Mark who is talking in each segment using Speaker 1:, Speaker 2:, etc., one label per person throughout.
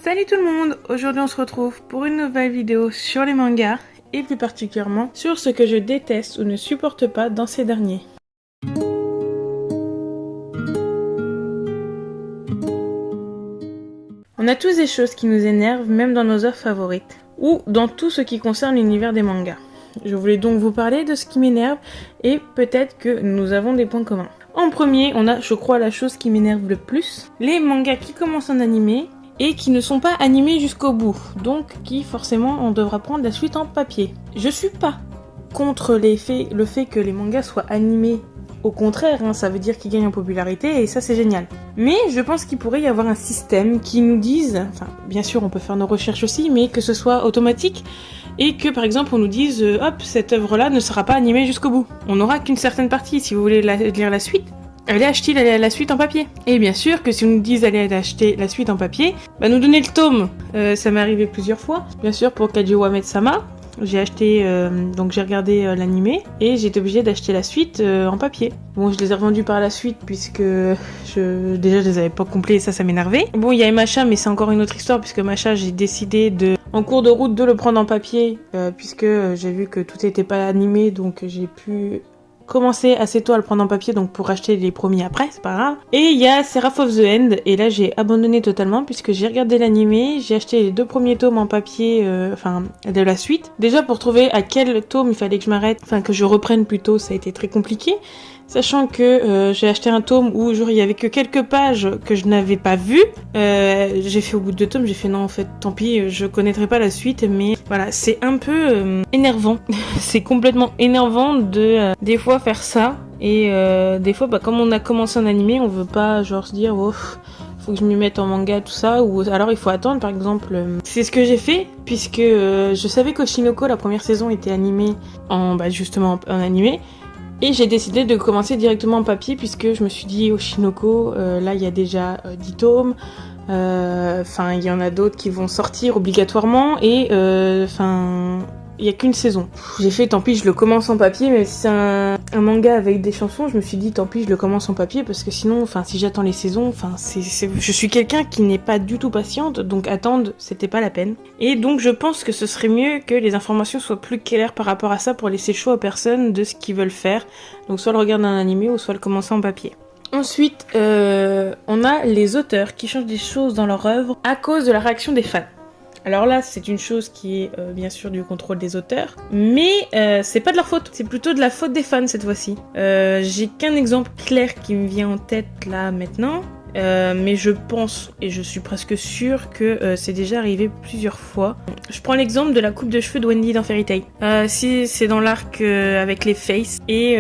Speaker 1: Salut tout le monde! Aujourd'hui on se retrouve pour une nouvelle vidéo sur les mangas et plus particulièrement sur ce que je déteste ou ne supporte pas dans ces derniers. On a tous des choses qui nous énervent même dans nos œuvres favorites ou dans tout ce qui concerne l'univers des mangas. Je voulais donc vous parler de ce qui m'énerve et peut-être que nous avons des points communs. En premier, on a, je crois, la chose qui m'énerve le plus, les mangas qui commencent en animé et qui ne sont pas animés jusqu'au bout, donc qui forcément on devra prendre la suite en papier. Je suis pas contre le fait que les mangas soient animés, au contraire, ça veut dire qu'ils gagnent en popularité et ça c'est génial. Mais je pense qu'il pourrait y avoir un système qui nous dise, enfin bien sûr on peut faire nos recherches aussi, mais que ce soit automatique et que par exemple on nous dise hop, cette œuvre là ne sera pas animée jusqu'au bout. On n'aura qu'une certaine partie, si vous voulez lire la suite. Allez acheter la suite en papier. Et bien sûr que si on nous dit allez acheter la suite en papier, nous donner le tome. Ça m'est arrivé plusieurs fois. Bien sûr pour Kaguya Sama, j'ai acheté, donc j'ai regardé l'animé et j'ai été obligée d'acheter la suite en papier. Bon, je les ai revendus par la suite puisque je les avais pas complets et ça m'énervait. Bon, il y a Macha, mais c'est encore une autre histoire puisque Macha, j'ai décidé en cours de route de le prendre en papier puisque j'ai vu que tout n'était pas animé, donc j'ai pu commencer assez tôt à le prendre en papier, donc pour acheter les premiers après, c'est pas grave. Et il y a Seraph of the End, et là j'ai abandonné totalement puisque j'ai regardé l'animé, j'ai acheté les 2 premiers tomes en papier, de la suite. Déjà pour trouver à quel tome il fallait que je m'arrête, que je reprenne plutôt, ça a été très compliqué. Sachant que j'ai acheté un tome où il y avait que quelques pages que je n'avais pas vues. J'ai fait au bout de 2 tomes, j'ai fait non en fait tant pis, je connaîtrai pas la suite, mais voilà, c'est un peu énervant. C'est complètement énervant de des fois faire ça. Et des fois comme on a commencé en animé, on veut pas genre se dire oh, faut que je m'y mette en manga tout ça, ou alors il faut attendre par exemple. C'est ce que j'ai fait puisque je savais qu'Oshinoko la première saison était animée justement en animé. Et j'ai décidé de commencer directement en papier puisque je me suis dit Oshinoko, là il y a déjà 10 tomes, il y en a d'autres qui vont sortir obligatoirement et il y a qu'une saison. J'ai fait tant pis, je le commence en papier, mais si c'est un manga avec des chansons, je me suis dit tant pis, je le commence en papier parce que sinon, si j'attends les saisons, je suis quelqu'un qui n'est pas du tout patiente, donc attendre, c'était pas la peine. Et donc je pense que ce serait mieux que les informations soient plus claires par rapport à ça pour laisser le choix aux personnes de ce qu'ils veulent faire. Donc soit le regarder en animé ou soit le commencer en papier. Ensuite, on a les auteurs qui changent des choses dans leur œuvre à cause de la réaction des fans. Alors là, c'est une chose qui est bien sûr du contrôle des auteurs, mais c'est pas de leur faute, c'est plutôt de la faute des fans cette fois-ci. J'ai qu'un exemple clair qui me vient en tête là maintenant, mais je pense et je suis presque sûre que c'est déjà arrivé plusieurs fois. Je prends l'exemple de la coupe de cheveux de Wendy dans Fairy Tail. Si c'est dans l'arc avec les Faces et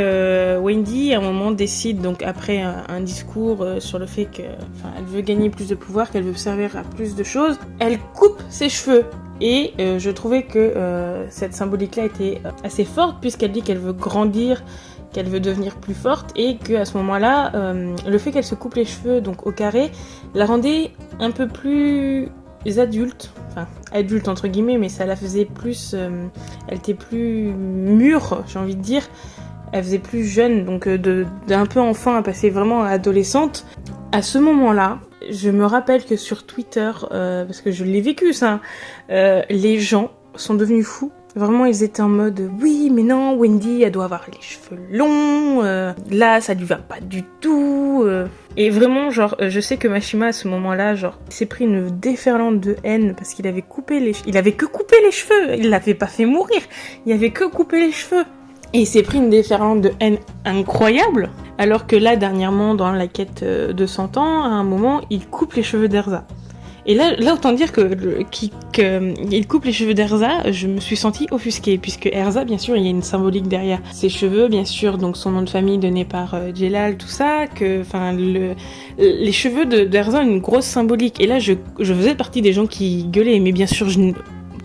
Speaker 1: Wendy à un moment décide donc après un discours sur le fait que elle veut gagner plus de pouvoir, qu'elle veut servir à plus de choses, elle coupe ses cheveux. Et je trouvais que cette symbolique-là était assez forte puisqu'elle dit qu'elle veut grandir, qu'elle veut devenir plus forte et qu'à ce moment-là, le fait qu'elle se coupe les cheveux donc au carré la rendait un peu plus adulte, adulte entre guillemets, mais ça la faisait plus, elle était plus mûre, j'ai envie de dire, elle faisait plus jeune, donc d'un peu enfant à passer vraiment à adolescente. À ce moment-là, je me rappelle que sur Twitter, parce que je l'ai vécu ça, les gens sont devenus fous. Vraiment, ils étaient en mode oui, mais non, Wendy, elle doit avoir les cheveux longs. Là, ça lui va pas du tout. Et vraiment, je sais que Mashima à ce moment-là, il s'est pris une déferlante de haine parce qu'il avait coupé il avait que coupé les cheveux. Il l'avait pas fait mourir. Il avait que coupé les cheveux. Et il s'est pris une déferlante de haine incroyable. Alors que là, dernièrement, dans la quête de 100 ans, à un moment, il coupe les cheveux d'Erza. Et là autant dire qu'il coupe les cheveux d'Erza, je me suis sentie offusquée, puisque Erza, bien sûr, il y a une symbolique derrière ses cheveux, bien sûr, donc son nom de famille donné par Jelal, tout ça, les cheveux d'Erza ont une grosse symbolique. Et là, je faisais partie des gens qui gueulaient, mais bien sûr, je ne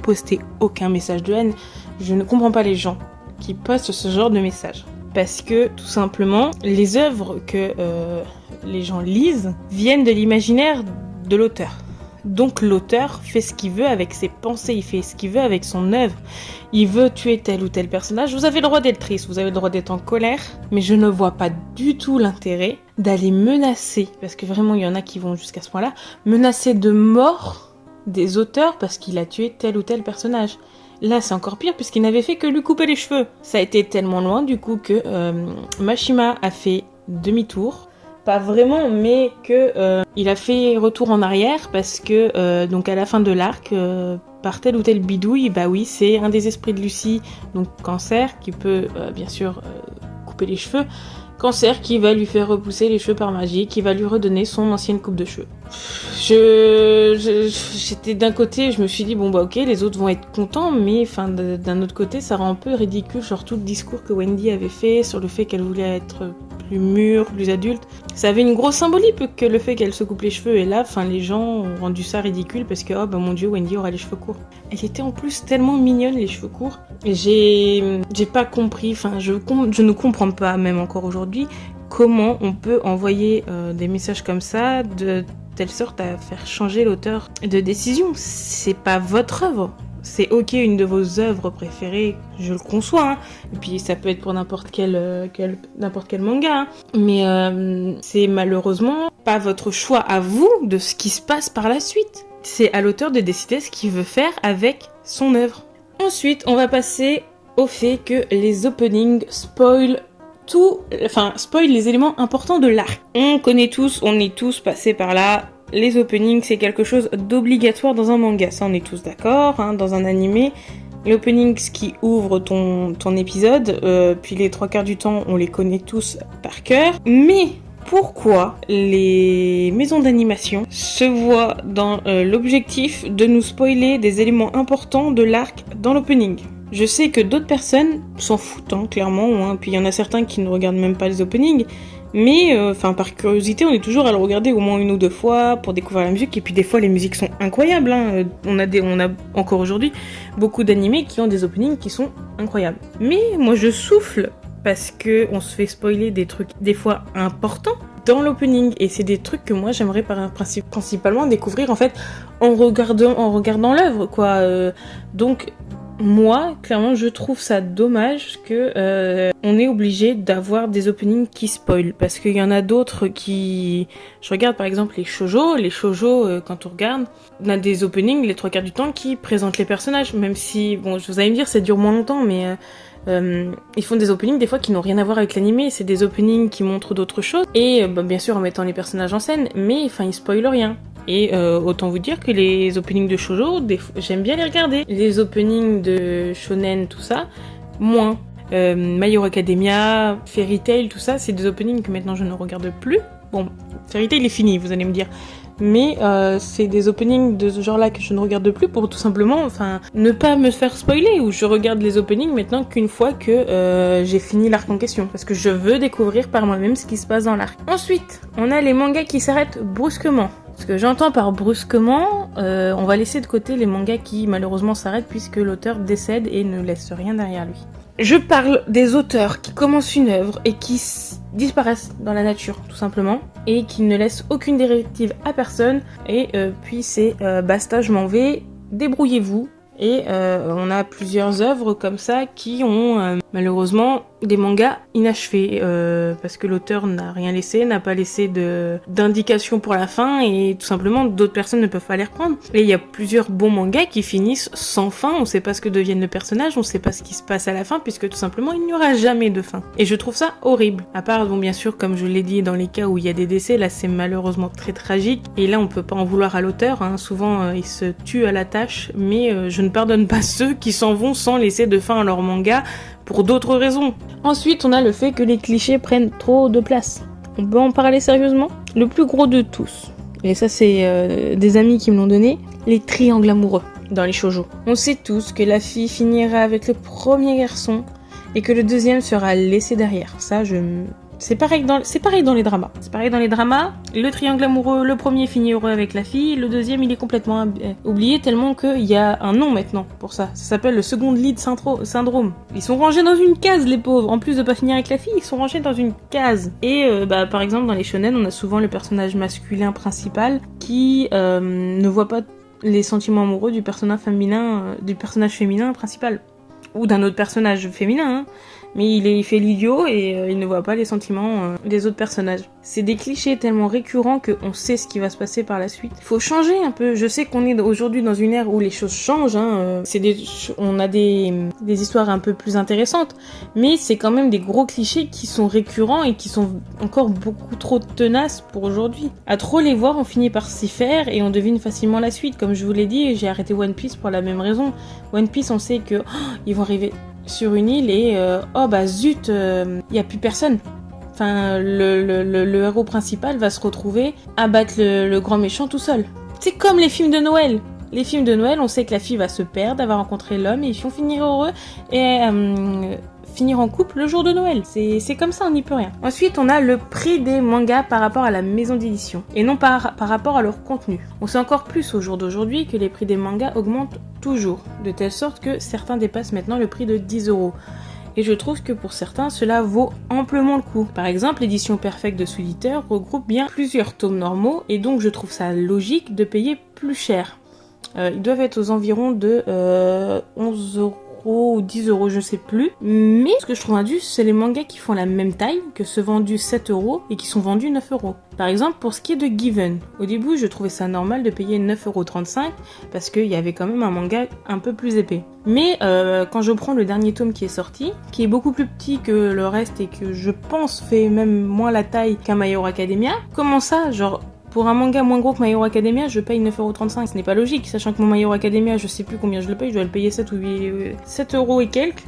Speaker 1: postais aucun message de haine. Je ne comprends pas les gens qui postent ce genre de messages. Parce que, tout simplement, les œuvres que les gens lisent viennent de l'imaginaire de l'auteur. Donc l'auteur fait ce qu'il veut avec ses pensées, il fait ce qu'il veut avec son œuvre. Il veut tuer tel ou tel personnage, vous avez le droit d'être triste, vous avez le droit d'être en colère, mais je ne vois pas du tout l'intérêt d'aller menacer, parce que vraiment il y en a qui vont jusqu'à ce point-là, menacer de mort des auteurs parce qu'il a tué tel ou tel personnage. Là, c'est encore pire puisqu'il n'avait fait que lui couper les cheveux. Ça a été tellement loin du coup que Mashima a fait demi-tour. Pas vraiment, mais que il a fait retour en arrière parce que donc à la fin de l'arc, par tel ou tel bidouille, bah oui, c'est un des esprits de Lucie, donc Cancer, qui peut bien sûr couper les cheveux. Cancer qui va lui faire repousser les cheveux par magie, qui va lui redonner son ancienne coupe de cheveux. J'étais d'un côté, je me suis dit bon bah ok, les autres vont être contents, mais enfin d'un autre côté, ça rend un peu ridicule, genre tout le discours que Wendy avait fait sur le fait qu'elle voulait être plus mûre, plus adulte. Ça avait une grosse symbolique que le fait qu'elle se coupe les cheveux, et là, enfin les gens ont rendu ça ridicule parce que oh bah mon dieu, Wendy aura les cheveux courts. Elle était en plus tellement mignonne les cheveux courts. J'ai pas compris, enfin je ne comprends pas même encore aujourd'hui comment on peut envoyer des messages comme ça de telle sorte à faire changer l'auteur de décision. C'est pas votre œuvre. C'est ok, une de vos œuvres préférées, je le conçois, hein. Et puis ça peut être pour n'importe quel manga, hein. Mais c'est malheureusement pas votre choix à vous de ce qui se passe par la suite. C'est à l'auteur de décider ce qu'il veut faire avec son œuvre. Ensuite, on va passer au fait que les openings spoilent les éléments importants de l'arc. On est tous passés par là. Les openings, c'est quelque chose d'obligatoire dans un manga, ça on est tous d'accord, hein. Dans un animé, les openings qui ouvrent ton épisode, puis les 3/4 du temps, on les connaît tous par cœur. Mais pourquoi les maisons d'animation se voient dans l'objectif de nous spoiler des éléments importants de l'arc dans l'opening ? Je sais que d'autres personnes s'en foutent, hein, clairement, hein. Puis il y en a certains qui ne regardent même pas les openings. Mais par curiosité, on est toujours à le regarder au moins une ou deux fois pour découvrir la musique. Et puis des fois, les musiques sont incroyables, hein. On a encore aujourd'hui beaucoup d'animés qui ont des openings qui sont incroyables. Mais moi, je souffle parce que on se fait spoiler des trucs des fois importants dans l'opening. Et c'est des trucs que moi, j'aimerais principalement découvrir en fait en regardant l'œuvre, quoi. Donc moi, clairement, je trouve ça dommage que on est obligé d'avoir des openings qui spoilent, parce qu'il y en a d'autres qui... Je regarde par exemple les shoujo, quand on regarde, on a des openings les 3/4 du temps qui présentent les personnages, même si, bon, vous allez me dire, ça dure moins longtemps, mais ils font des openings des fois qui n'ont rien à voir avec l'animé, c'est des openings qui montrent d'autres choses, et bien sûr en mettant les personnages en scène, mais enfin ils spoilent rien. Et autant vous dire que les openings de shoujo, j'aime bien les regarder. Les openings de shonen, tout ça, moins. My Hero Academia, Fairy Tail, tout ça, c'est des openings que maintenant je ne regarde plus. Bon, Fairy Tail est fini, vous allez me dire. Mais c'est des openings de ce genre-là que je ne regarde plus pour tout simplement, ne pas me faire spoiler, ou je regarde les openings maintenant qu'une fois que j'ai fini l'arc en question, parce que je veux découvrir par moi-même ce qui se passe dans l'arc. Ensuite, on a les mangas qui s'arrêtent brusquement. Ce que j'entends par brusquement, on va laisser de côté les mangas qui malheureusement s'arrêtent puisque l'auteur décède et ne laisse rien derrière lui. Je parle des auteurs qui commencent une œuvre et qui disparaissent dans la nature, tout simplement, et qui ne laissent aucune directive à personne, et puis c'est basta, je m'en vais, débrouillez-vous. Et on a plusieurs œuvres comme ça qui ont malheureusement des mangas inachevés parce que l'auteur n'a rien laissé, n'a pas laissé d'indication pour la fin, et tout simplement d'autres personnes ne peuvent pas les reprendre. Et il y a plusieurs bons mangas qui finissent sans fin, on sait pas ce que deviennent les personnages, on sait pas ce qui se passe à la fin puisque tout simplement il n'y aura jamais de fin. Et je trouve ça horrible. À part, bon, bien sûr, comme je l'ai dit, dans les cas où il y a des décès, là c'est malheureusement très tragique, et là on peut pas en vouloir à l'auteur, hein. Souvent il se tue à la tâche, mais je ne pardonne pas ceux qui s'en vont sans laisser de fin à leur manga pour d'autres raisons. Ensuite, on a le fait que les clichés prennent trop de place. On peut en parler sérieusement. Le plus gros de tous, et ça c'est des amis qui me l'ont donné, les triangles amoureux dans les shoujo. On sait tous que la fille finira avec le premier garçon et que le deuxième sera laissé derrière. Ça, c'est pareil dans les dramas. C'est pareil dans les dramas. Le triangle amoureux, le premier finit heureux avec la fille, le deuxième il est complètement oublié tellement qu'il y a un nom maintenant pour ça. Ça s'appelle le second lead syndrome. Ils sont rangés dans une case, les pauvres. En plus de pas finir avec la fille, ils sont rangés dans une case. Et par exemple dans les shonen, on a souvent le personnage masculin principal qui ne voit pas les sentiments amoureux du personnage féminin principal. Ou d'un autre personnage féminin, hein. mais il fait l'idiot et il ne voit pas les sentiments des autres personnages. C'est des clichés tellement récurrents qu'on sait ce qui va se passer par la suite. Il faut changer un peu. Je sais qu'on est aujourd'hui dans une ère où les choses changent, hein. On a des histoires un peu plus intéressantes, mais c'est quand même des gros clichés qui sont récurrents et qui sont encore beaucoup trop tenaces pour aujourd'hui. À trop les voir, on finit par s'y faire et on devine facilement la suite. Comme je vous l'ai dit, j'ai arrêté One Piece pour la même raison. One Piece, on sait que ils vont arriver sur une île et oh bah zut, y a plus personne. Enfin, le héros principal va se retrouver à battre le grand méchant tout seul. C'est comme les films de Noël. Les films de Noël, on sait que la fille va se perdre, elle va rencontrer l'homme et ils vont finir heureux et finir en couple le jour de Noël. C'est comme ça, on n'y peut rien. Ensuite, on a le prix des mangas par rapport à la maison d'édition et non par rapport à leur contenu. On sait encore plus au jour d'aujourd'hui que les prix des mangas augmentent toujours, de telle sorte que certains dépassent maintenant le prix de 10 €. Et je trouve que pour certains, cela vaut amplement le coup. Par exemple, l'édition Perfect de Sweet Eater regroupe bien plusieurs tomes normaux et donc je trouve ça logique de payer plus cher. Ils doivent être aux environs de 11 € ou 10 €, je sais plus. Mais ce que je trouve injuste, c'est les mangas qui font la même taille, que ceux vendus 7 € et qui sont vendus 9 €. Par exemple, pour ce qui est de Given, au début, je trouvais ça normal de payer 9,35 € parce qu'il y avait quand même un manga un peu plus épais. Mais quand je prends le dernier tome qui est sorti, qui est beaucoup plus petit que le reste et que je pense fait même moins la taille qu'un My Hero Academia, comment ça, genre... Pour un manga moins gros que My Hero Academia, je paye 9,35 €. Ce n'est pas logique, sachant que mon My Hero Academia, je sais plus combien je le paye, je dois le payer 7 € et quelques.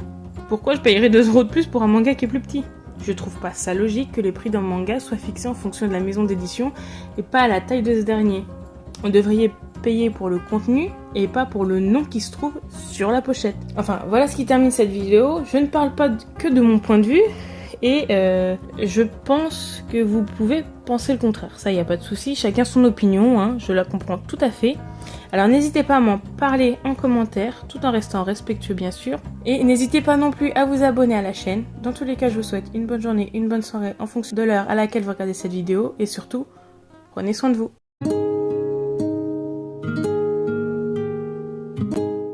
Speaker 1: Pourquoi je payerais 2 € de plus pour un manga qui est plus petit ? Je trouve pas ça logique que les prix d'un manga soient fixés en fonction de la maison d'édition et pas à la taille de ce dernier. On devrait payer pour le contenu et pas pour le nom qui se trouve sur la pochette. Enfin, voilà ce qui termine cette vidéo. Je ne parle pas que de mon point de vue. Et je pense que vous pouvez penser le contraire. Ça, il n'y a pas de souci. Chacun son opinion, hein, je la comprends tout à fait. Alors n'hésitez pas à m'en parler en commentaire, tout en restant respectueux bien sûr. Et n'hésitez pas non plus à vous abonner à la chaîne. Dans tous les cas, je vous souhaite une bonne journée, une bonne soirée en fonction de l'heure à laquelle vous regardez cette vidéo. Et surtout, prenez soin de vous.